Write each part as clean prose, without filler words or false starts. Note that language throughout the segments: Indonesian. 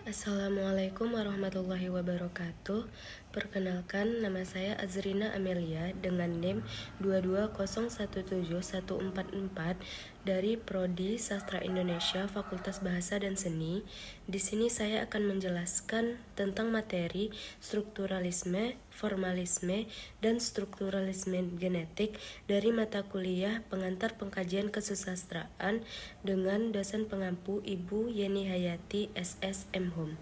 Assalamualaikum warahmatullahi wabarakatuh. Perkenalkan, nama saya Azrina Amelia dengan NIM 220171444 dari Prodi Sastra Indonesia Fakultas Bahasa dan Seni. Di sini saya akan menjelaskan tentang materi strukturalisme, formalisme, dan strukturalisme genetik dari mata kuliah pengantar pengkajian kesusastraan dengan dosen pengampu Ibu Yeni Hayati SSM Hum.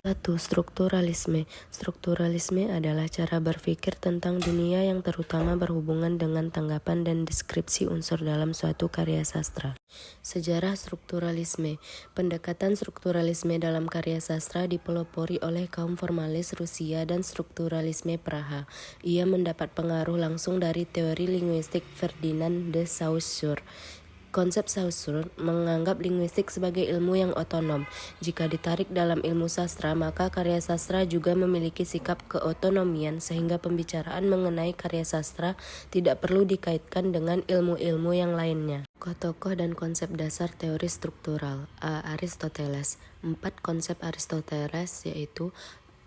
1. Strukturalisme. Strukturalisme adalah cara berpikir tentang dunia yang terutama berhubungan dengan tanggapan dan deskripsi unsur dalam suatu karya sastra. Sejarah strukturalisme. Pendekatan strukturalisme dalam karya sastra dipelopori oleh kaum formalis Rusia dan strukturalisme Praha. Ia mendapat pengaruh langsung dari teori linguistik Ferdinand de Saussure. Konsep Saussure menganggap linguistik sebagai ilmu yang otonom. Jika ditarik dalam ilmu sastra, maka karya sastra juga memiliki sikap keotonomian sehingga pembicaraan mengenai karya sastra tidak perlu dikaitkan dengan ilmu-ilmu yang lainnya. Tokoh dan konsep dasar teori struktural. A. Aristoteles. 4 konsep Aristoteles yaitu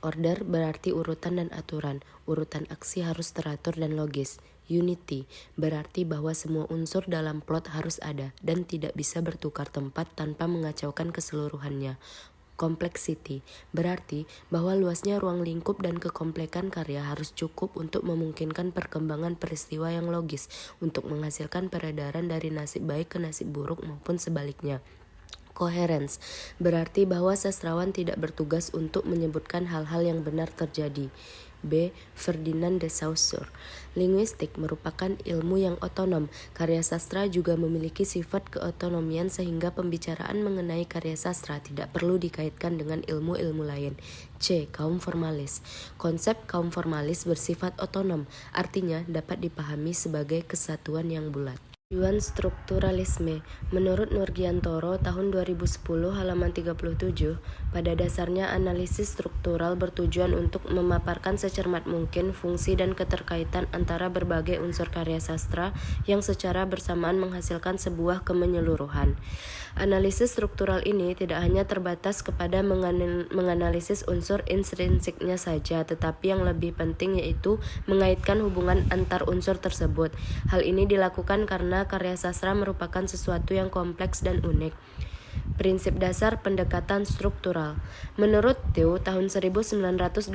order berarti urutan dan aturan. Urutan aksi harus teratur dan logis. Unity berarti bahwa semua unsur dalam plot harus ada dan tidak bisa bertukar tempat tanpa mengacaukan keseluruhannya. Complexity berarti bahwa luasnya ruang lingkup dan kekomplekan karya harus cukup untuk memungkinkan perkembangan peristiwa yang logis untuk menghasilkan peredaran dari nasib baik ke nasib buruk maupun sebaliknya. Coherence berarti bahwa sastrawan tidak bertugas untuk menyebutkan hal-hal yang benar terjadi. B. Ferdinand de Saussure. Linguistik merupakan ilmu yang otonom. Karya sastra juga memiliki sifat keotonomian sehingga pembicaraan mengenai karya sastra tidak perlu dikaitkan dengan ilmu-ilmu lain. C. Kaum formalis. Konsep kaum formalis bersifat otonom, artinya dapat dipahami sebagai kesatuan yang bulat. Tujuan strukturalisme. Menurut Nurgiantoro tahun 2010 halaman 37, pada dasarnya analisis struktural bertujuan untuk memaparkan secermat mungkin fungsi dan keterkaitan antara berbagai unsur karya sastra yang secara bersamaan menghasilkan sebuah kemenyeluruhan. Analisis struktural ini tidak hanya terbatas kepada menganalisis unsur intrinsiknya saja, tetapi yang lebih penting yaitu mengaitkan hubungan antar unsur tersebut. Hal ini dilakukan karena karya sastra merupakan sesuatu yang kompleks dan unik. Prinsip dasar pendekatan struktural. Menurut Thieu tahun 1984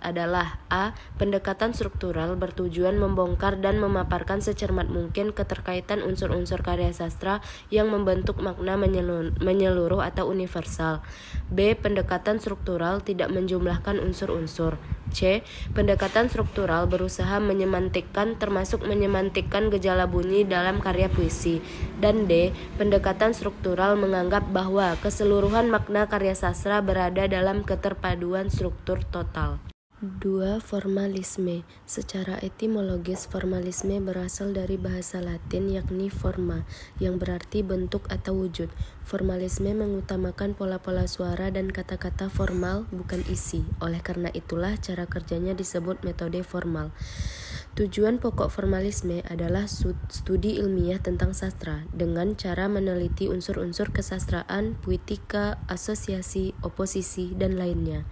adalah A. Pendekatan struktural bertujuan membongkar dan memaparkan secermat mungkin keterkaitan unsur-unsur karya sastra yang membentuk makna menyeluruh atau universal. B. Pendekatan struktural tidak menjumlahkan unsur-unsur. C. Pendekatan struktural berusaha menyemantikkan termasuk menyemantikkan gejala bunyi dalam karya puisi. Dan D. Pendekatan struktural menganggap bahwa keseluruhan makna karya sastra berada dalam keterpaduan struktur total. 2. Formalisme. Secara etimologis, formalisme berasal dari bahasa Latin yakni forma, yang berarti bentuk atau wujud. Formalisme mengutamakan pola-pola suara dan kata-kata formal, bukan isi. Oleh karena itulah cara kerjanya disebut metode formal. Tujuan pokok formalisme adalah studi ilmiah tentang sastra dengan cara meneliti unsur-unsur kesastraan, puitika, asosiasi, oposisi, dan lainnya.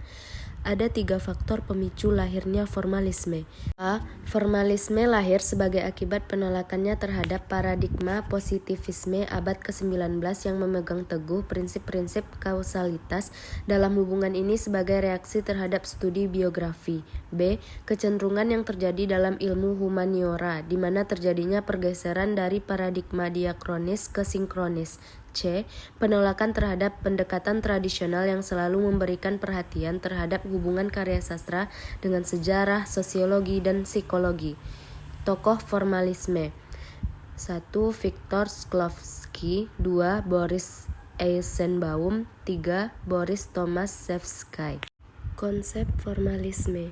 Ada 3 faktor pemicu lahirnya formalisme. A. Formalisme lahir sebagai akibat penolakannya terhadap paradigma positivisme abad ke-19 yang memegang teguh prinsip-prinsip kausalitas dalam hubungan ini sebagai reaksi terhadap studi biografi. B. Kecenderungan yang terjadi dalam ilmu humaniora, di mana terjadinya pergeseran dari paradigma diakronis ke sinkronis. C. Penolakan terhadap pendekatan tradisional yang selalu memberikan perhatian terhadap hubungan karya sastra dengan sejarah, sosiologi, dan psikologi. Tokoh formalisme. 1. Viktor Shklovsky. 2. Boris Eisenbaum. 3. Boris Tomaszewski. Konsep formalisme.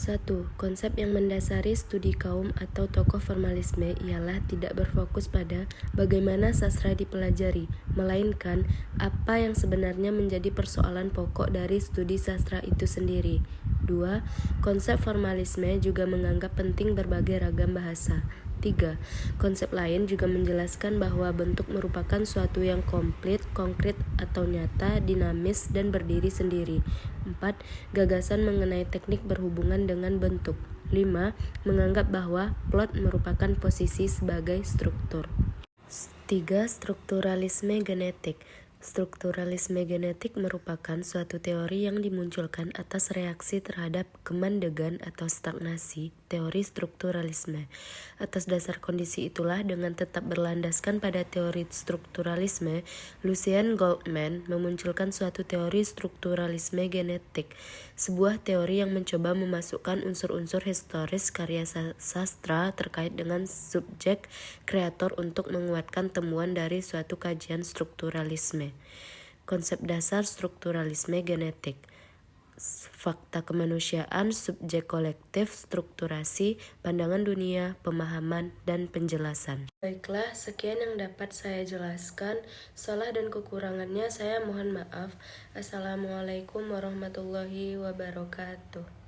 1. Konsep yang mendasari studi kaum atau tokoh formalisme ialah tidak berfokus pada bagaimana sastra dipelajari, melainkan apa yang sebenarnya menjadi persoalan pokok dari studi sastra itu sendiri. 2. Konsep formalisme juga menganggap penting berbagai ragam bahasa. 3. Konsep lain juga menjelaskan bahwa bentuk merupakan suatu yang komplit, konkret atau nyata, dinamis, dan berdiri sendiri. 4. Gagasan mengenai teknik berhubungan dengan bentuk. 5. Menganggap bahwa plot merupakan posisi sebagai struktur. 3. Strukturalisme genetik. Strukturalisme genetik merupakan suatu teori yang dimunculkan atas reaksi terhadap kemandegan atau stagnasi teori strukturalisme. Atas dasar kondisi itulah, dengan tetap berlandaskan pada teori strukturalisme, Lucien Goldman memunculkan suatu teori strukturalisme genetik, sebuah teori yang mencoba memasukkan unsur-unsur historis karya sastra terkait dengan subjek kreator untuk menguatkan temuan dari suatu kajian strukturalisme. Konsep dasar strukturalisme genetik: fakta kemanusiaan, subjek kolektif, strukturasi, pandangan dunia, pemahaman, dan penjelasan. Baiklah, sekian yang dapat saya jelaskan. Salah dan kekurangannya saya mohon maaf. Assalamualaikum warahmatullahi wabarakatuh.